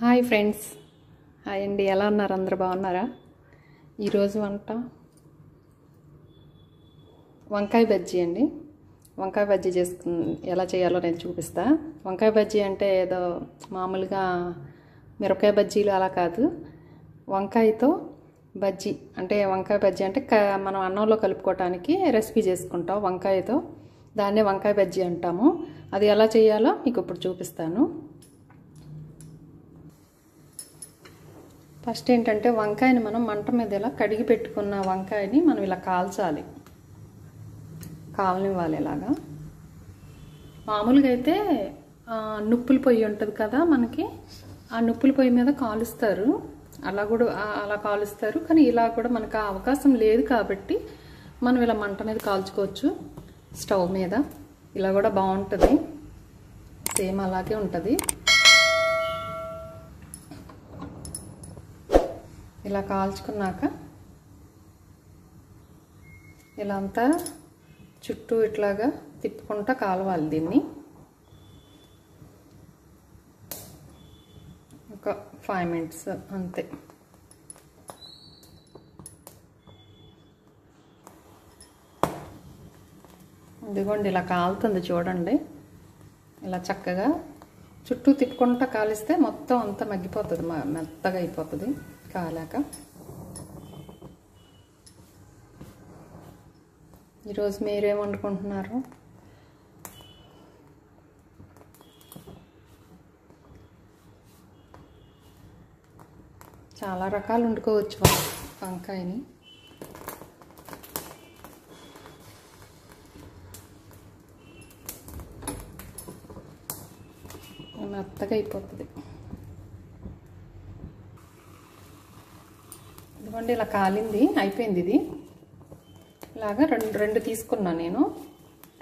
Hi friends, hi అండి. ఎలా ఉన్నారు? అందరూ బాగున్నారా? ఈరోజు వంట వంకాయ బజ్జీ అండి. వంకాయ బజ్జీ ఎలా చేయాలో నేను చూపిస్తా. వంకాయ బజ్జీ అంటే ఏదో మామూలుగా మిరపకాయ బజ్జీలు అలా కాదు. వంకాయతో బజ్జీ అంటే మనం అన్నంలో కలుపుకోవటానికి రెసిపీ చేసుకుంటాం వంకాయతో. దాన్నే వంకాయ బజ్జీ అంటాము. అది ఎలా చేయాలో మీకు ఇప్పుడు చూపిస్తాను. ఫస్ట్ ఏంటంటే వంకాయని మనం మంట మీద ఇలా కడిగి పెట్టుకున్న వంకాయని మనం ఇలా కాలనివ్వాలి. ఇలాగా మామూలుగా అయితే నుప్పుల పొయ్యి ఉంటుంది కదా మనకి, ఆ నుప్పుల పొయ్యి మీద కాలుస్తారు. అలా కాలుస్తారు. కానీ ఇలా కూడా మనకు ఆ అవకాశం లేదు కాబట్టి మనం ఇలా మంట మీద కాల్చుకోవచ్చు. స్టవ్ మీద ఇలా కూడా బాగుంటుంది. సేమ్ అలాగే ఉంటుంది. ఇలా కాల్చుకున్నాక ఇలా అంతా చుట్టూ ఇట్లాగా తిప్పుకుంటా కాలవాలి. దీన్ని ఒక 5 minutes అంతే. ఇదిగోండి ఇలా కాలుతుంది చూడండి. ఇలా చక్కగా చుట్టూ తిప్పుకుంటా కాలిస్తే మొత్తం అంతా మగ్గిపోతుంది, మెత్తగా అయిపోతుంది కాలాక. ఈరోజు మీరేం వండుకుంటున్నారు? చాలా రకాలు వండుకోవచ్చు వంకాయని. మెత్తగా అయిపోతుంది. ఇదిగోండి ఇలా కాలింది, అయిపోయింది. ఇది ఇలాగా రెండు తీసుకున్నాను నేను.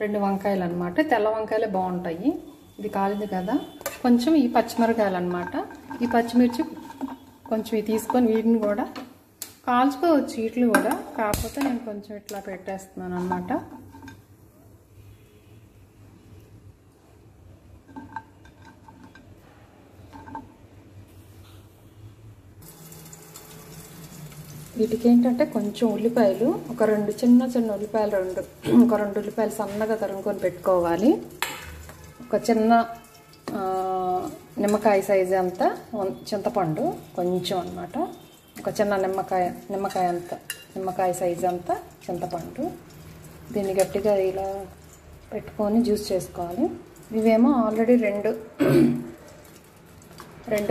2 వంకాయలు అనమాట. తెల్ల వంకాయలే బాగుంటాయి. ఇది కాలింది కదా. కొంచెం ఈ పచ్చిమిరకాయలు అనమాట. ఈ పచ్చిమిర్చి కొంచెం ఇవి తీసుకొని వీటిని కూడా కాల్చుకోవచ్చు. వీటిని కూడా కాకపోతే నేను కొంచెం ఇట్లా పెట్టేస్తున్నాను అనమాట. వీటికి ఏంటంటే కొంచెం ఉల్లిపాయలు, ఒక 2 చిన్న ఉల్లిపాయలు, ఒక 2 ఉల్లిపాయలు సన్నగా తరుముకొని పెట్టుకోవాలి. ఒక చిన్న నిమ్మకాయ సైజు అంత చింతపండు కొంచెం అన్నమాట. ఒక చిన్న నిమ్మకాయ సైజు అంత చింతపండు. దీన్ని గట్టిగా ఇలా పెట్టుకొని జ్యూస్ చేసుకోవాలి. ఇవేమో ఆల్రెడీ రెండు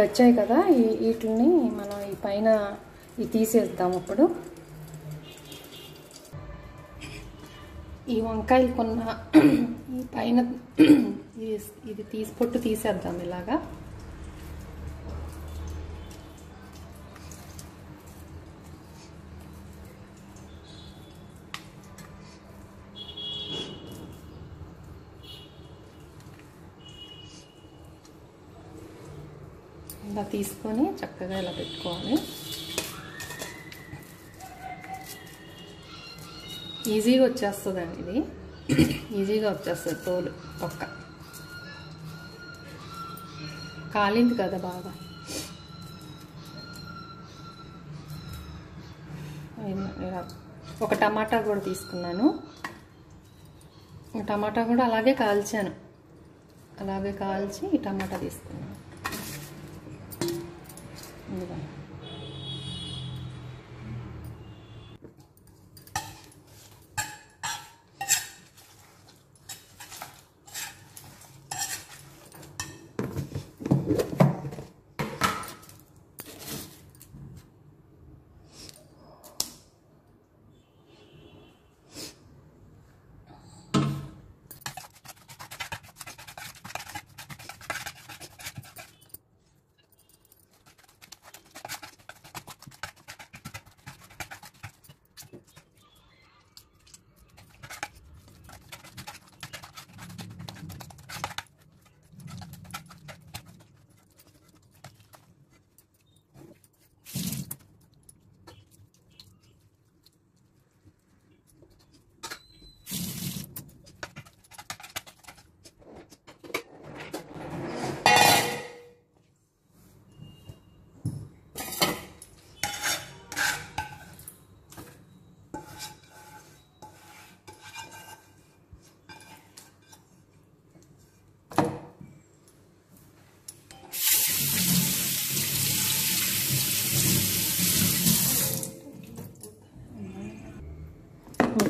వచ్చాయి కదా. వీటిని మనం ఈ పైన ఇది తీసేద్దాం. ఇప్పుడు ఈ వంకాయలు కొన్న ఈ పైన ఇది పొట్టు తీసేద్దాం ఇలాగా. ఇలా తీసుకొని చక్కగా ఇలా పెట్టుకోవాలి. ఈజీగా వచ్చేస్తుందండి. ఇది ఈజీగా వచ్చేస్తుంది. తోలు పక్క కాలింది కదా బాగా. ఒక టమాటా కూడా తీసుకున్నాను. టమాటా కూడా అలాగే కాల్చాను. అలాగే కాల్చి ఈ టమాటా తీసుకున్నాను.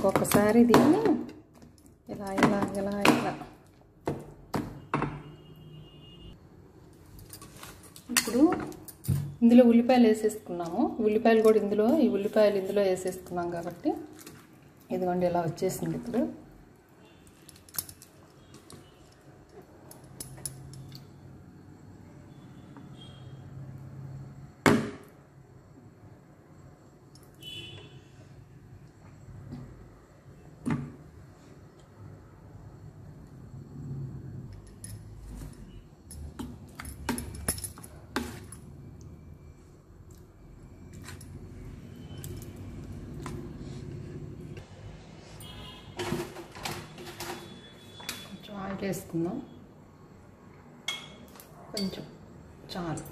ఇంకొకసారి దీన్ని ఇలా ఇలా ఇలా ఇలా ఇప్పుడు ఇందులో ఉల్లిపాయలు వేసేసుకున్నాము. ఉల్లిపాయలు కూడా ఈ ఉల్లిపాయలు ఇందులో వేసేసుకున్నాం కాబట్టి ఇదిగోండి ఇలా వచ్చేసింది. ఇప్పుడు ఆయిల్ వేసుకుందాం. కొంచెం చాలు.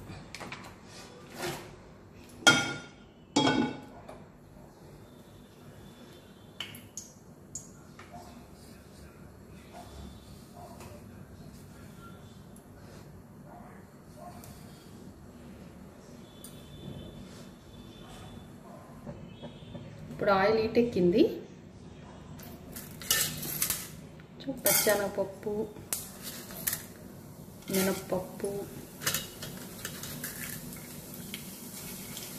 ఇప్పుడు ఆయిల్ హీటెక్కింది. పచ్చెనగపప్పు, మినప్పప్పు,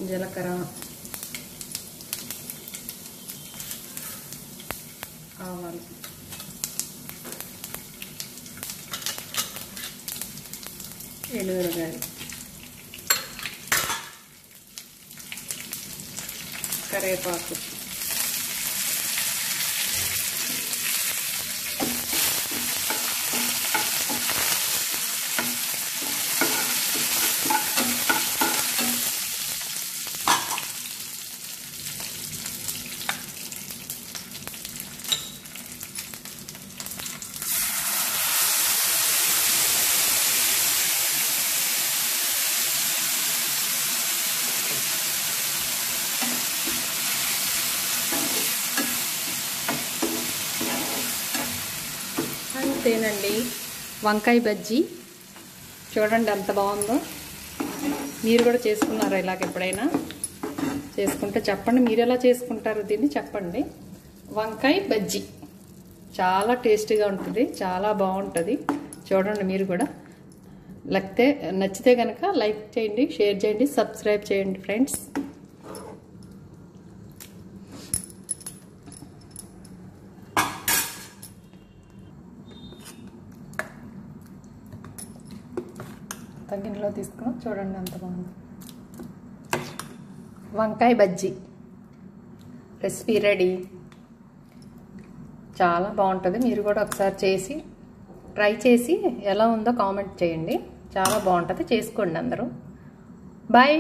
జీలకర్ర, ఆవాలు, ఎండుమిరపకాయలు, కరివేపాకు, అంతేనండి వంకాయ బజ్జీ. చూడండి ఎంత బాగుందో. మీరు కూడా చేసుకున్నారా ఇలాగ? ఎప్పుడైనా చేసుకుంటే చెప్పండి, మీరు ఎలా చేసుకుంటారు దీన్ని చెప్పండి. వంకాయ బజ్జీ చాలా టేస్టీగా ఉంటుంది, చాలా బాగుంటుంది. చూడండి మీరు కూడా. నచ్చితే కనుక లైక్ చేయండి, షేర్ చేయండి, సబ్స్క్రైబ్ చేయండి ఫ్రెండ్స్. గిన్నెలో తీసుకుని చూడండి ఎంత బాగుంది. వంకాయ బజ్జీ రెసిపీ రెడీ. చాలా బాగుంటుంది. మీరు కూడా ఒకసారి ట్రై చేసి ఎలా ఉందో కామెంట్ చేయండి. చాలా బాగుంటుంది. చేసుకోండి అందరూ. బాయ్.